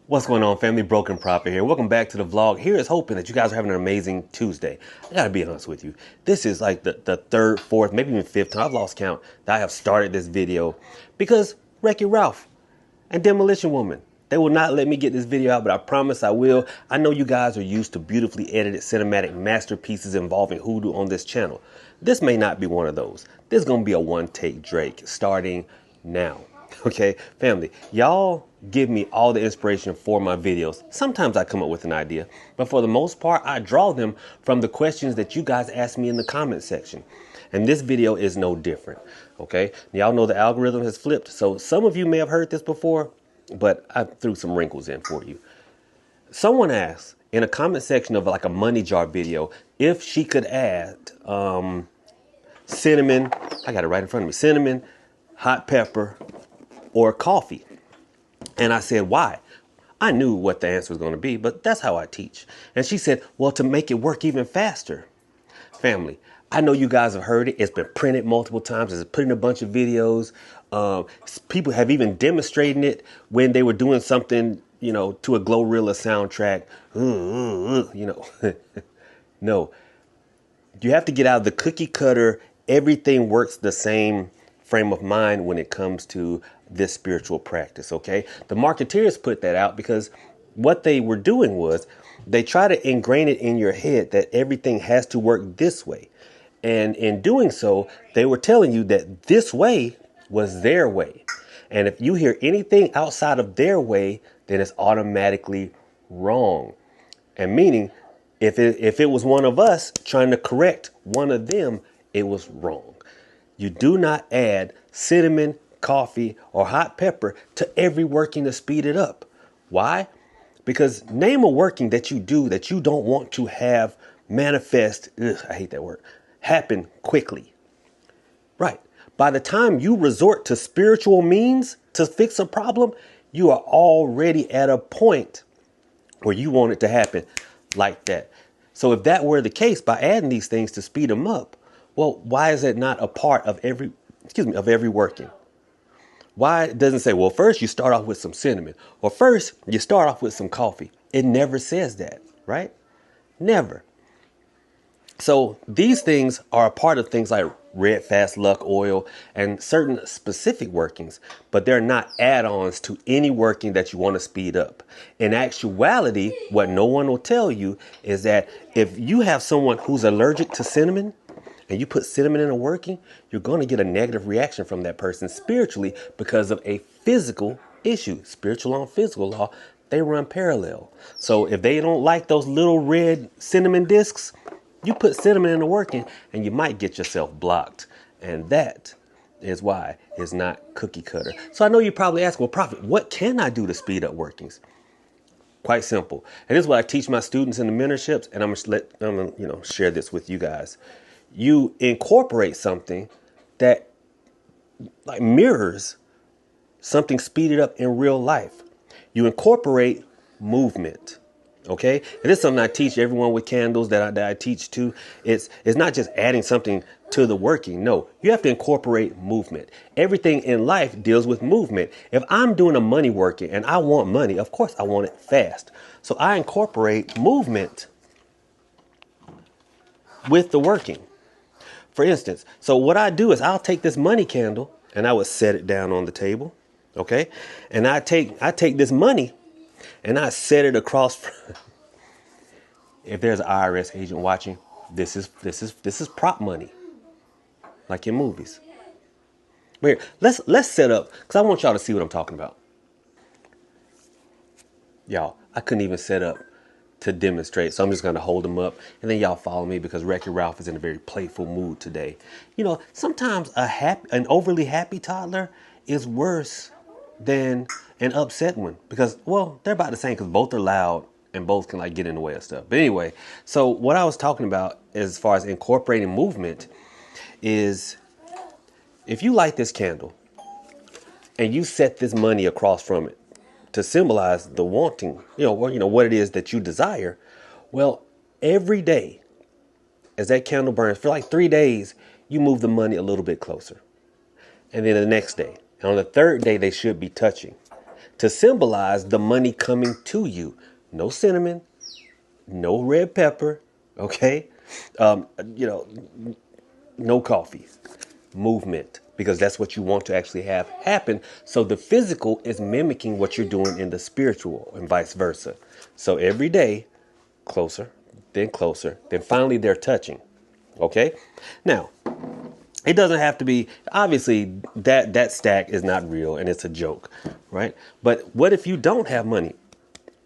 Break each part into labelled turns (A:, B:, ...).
A: What's going on, family? Broken Prophet here. Welcome back to the vlog. Here is hoping that you guys are having an amazing Tuesday. I gotta be honest with you. This is like the third, fourth, maybe even fifth time, I've lost count, that I have started this video because Wreck-It Ralph and Demolition Woman, they will not let me get this video out, but I promise I will. I know you guys are used to beautifully edited cinematic masterpieces involving Hoodoo on this channel. This may not be one of those. This is gonna be a one-take Drake starting now. Okay, family, y'all give me all the inspiration for my videos. Sometimes I come up with an idea, but for the most part, I draw them from the questions that you guys ask me in the comment section. And this video is no different. Okay, y'all know the algorithm has flipped, so some of you may have heard this before, but I threw some wrinkles in for you. Someone asked in a comment section of like a money jar video if she could add cinnamon, I got it right in front of me, cinnamon, hot pepper, or coffee. And I said, why? I knew what the answer was going to be, but that's how I teach. And she said, well, to make it work even faster. Family, I know you guys have heard it. It's been printed multiple times. It's put in a bunch of videos. People have even demonstrated it when they were doing something, you know, to a Glorilla soundtrack. You know, no, you have to get out of the cookie cutter. Everything works the same frame of mind when it comes to this spiritual practice. Okay, the marketeers put that out because what they were doing was they try to ingrain it in your head that everything has to work this way, and in doing so they were telling you that this way was their way, and if you hear anything outside of their way, then it's automatically wrong. And meaning if it was one of us trying to correct one of them, it was wrong. You do not add cinnamon, coffee, or hot pepper to every working to speed it up. Why? Because name a working that you do that you don't want to have manifest, I hate that word, happen quickly. Right. By the time you resort to spiritual means to fix a problem, you are already at a point where you want it to happen like that. So if that were the case, by adding these things to speed them up, well, why is it not a part of every working? Why it doesn't say, well, first you start off with some cinnamon, or first you start off with some coffee? It never says that, right? Never. So these things are a part of things like red fast luck oil and certain specific workings, but they're not add-ons to any working that you want to speed up. In actuality, what no one will tell you is that if you have someone who's allergic to cinnamon, and you put cinnamon in a working, you're going to get a negative reaction from that person spiritually because of a physical issue. Spiritual law and physical law, they run parallel. So if they don't like those little red cinnamon discs, you put cinnamon in a working and you might get yourself blocked. And that is why it's not cookie cutter. So I know you probably ask, well, Prophet, what can I do to speed up workings? Quite simple. And this is what I teach my students in the mentorships, and I'm gonna share this with you guys. You incorporate something that like mirrors something speeded up in real life. You incorporate movement. Okay. And this is something I teach everyone with candles that I teach to. It's not just adding something to the working. No, you have to incorporate movement. Everything in life deals with movement. If I'm doing a money working and I want money, of course I want it fast. So I incorporate movement with the working. For instance, so what I do is I'll take this money candle and I would set it down on the table. Okay. And I take this money and I set it across. If there's an IRS agent watching, this is prop money, like in movies. But here, let's set up, because I want y'all to see what I'm talking about. Y'all, I couldn't even set up to demonstrate, so I'm just going to hold them up, and then y'all follow me because Wreck-It Ralph is in a very playful mood today. You know, sometimes an overly happy toddler is worse than an upset one because, well, they're about the same because both are loud and both can like get in the way of stuff. But anyway, so what I was talking about as far as incorporating movement is if you light this candle and you set this money across from it to symbolize the wanting, what it is that you desire. Well, every day as that candle burns for like 3 days, you move the money a little bit closer. And then the next day, and on the third day, they should be touching. to symbolize the money coming to you. No cinnamon, no red pepper, okay? You know, no coffee, movement, because that's what you want to actually have happen. So the physical is mimicking what you're doing in the spiritual and vice versa. So every day, closer, then finally they're touching. Okay? Now, it doesn't have to be, obviously that stack is not real and it's a joke, right? But what if you don't have money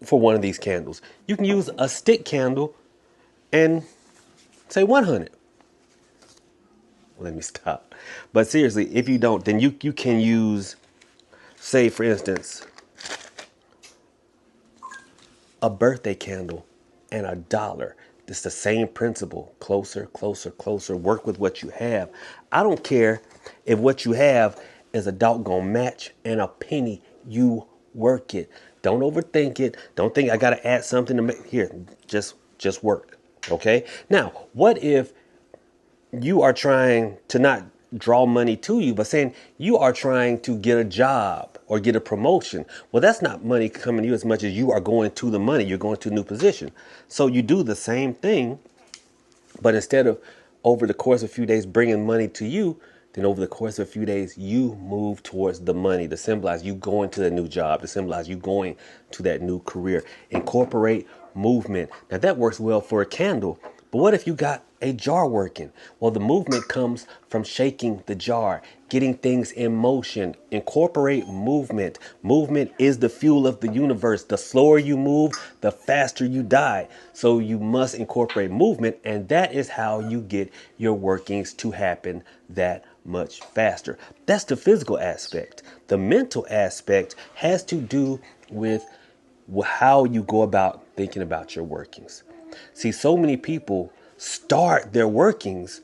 A: for one of these candles? You can use a stick candle and say 100. Let me stop. But seriously, if you don't, then you can use, say for instance, a birthday candle and $1. It's the same principle. Closer, closer, closer. Work with what you have. I don't care if what you have is a doggone match and a penny. You work it. Don't overthink it. Don't think I got to add something to make here. Just work. Okay. Now, what if you are trying to not draw money to you, but saying you are trying to get a job or get a promotion? Well, that's not money coming to you as much as you are going to the money. You're going to a new position. So you do the same thing, but instead of over the course of a few days bringing money to you, then over the course of a few days, you move towards the money to symbolize you going to the new job, to symbolize you going to that new career. Incorporate movement. Now that works well for a candle, but what if you got a jar working? Well, the movement comes from shaking the jar, getting things in motion. Incorporate movement. Movement is the fuel of the universe. The slower you move, the faster you die. So you must incorporate movement, and that is how you get your workings to happen that much faster. That's the physical aspect. The mental aspect has to do with how you go about thinking about your workings. See, so many people start their workings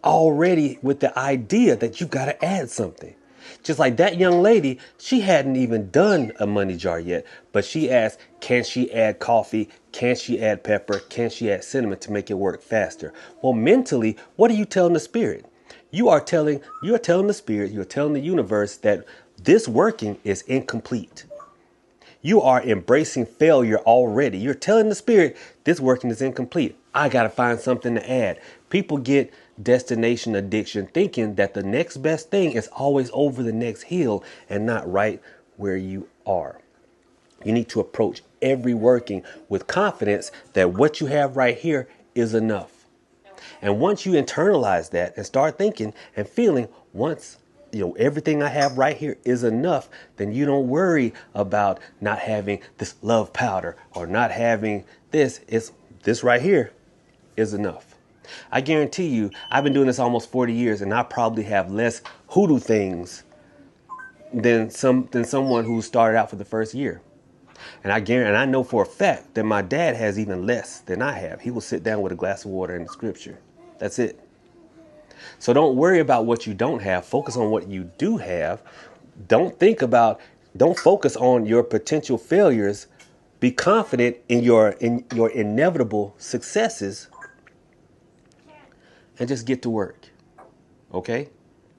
A: already with the idea that you got to add something. Just like that young lady, she hadn't even done a money jar yet, but she asked, can she add coffee? Can she add pepper? Can she add cinnamon to make it work faster? Well, mentally, what are you telling the spirit? You are telling the spirit, you're telling the universe that this working is incomplete. You are embracing failure already. You're telling the spirit this working is incomplete. I got to find something to add. People get destination addiction thinking that the next best thing is always over the next hill and not right where you are. You need to approach every working with confidence that what you have right here is enough. And once you internalize that and start thinking and feeling, once everything I have right here is enough, then you don't worry about not having this love powder or not having this. This right here is enough. I guarantee you, I've been doing this almost 40 years and I probably have less hoodoo things than someone who started out for the first year. And I know for a fact that my dad has even less than I have. He will sit down with a glass of water and the scripture. That's it. So don't worry about what you don't have. Focus on what you do have. Don't focus on your potential failures. Be confident in your inevitable successes and just get to work. Okay?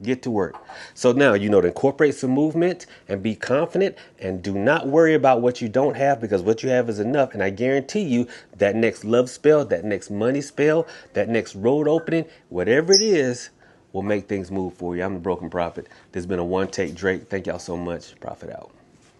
A: Get to work. So now to incorporate some movement and be confident and do not worry about what you don't have, because what you have is enough. And I guarantee you that next love spell, that next money spell, that next road opening, whatever it is, will make things move for you. I'm the Broken Prophet. This has been a one take Drake. Thank y'all so much. Prophet out.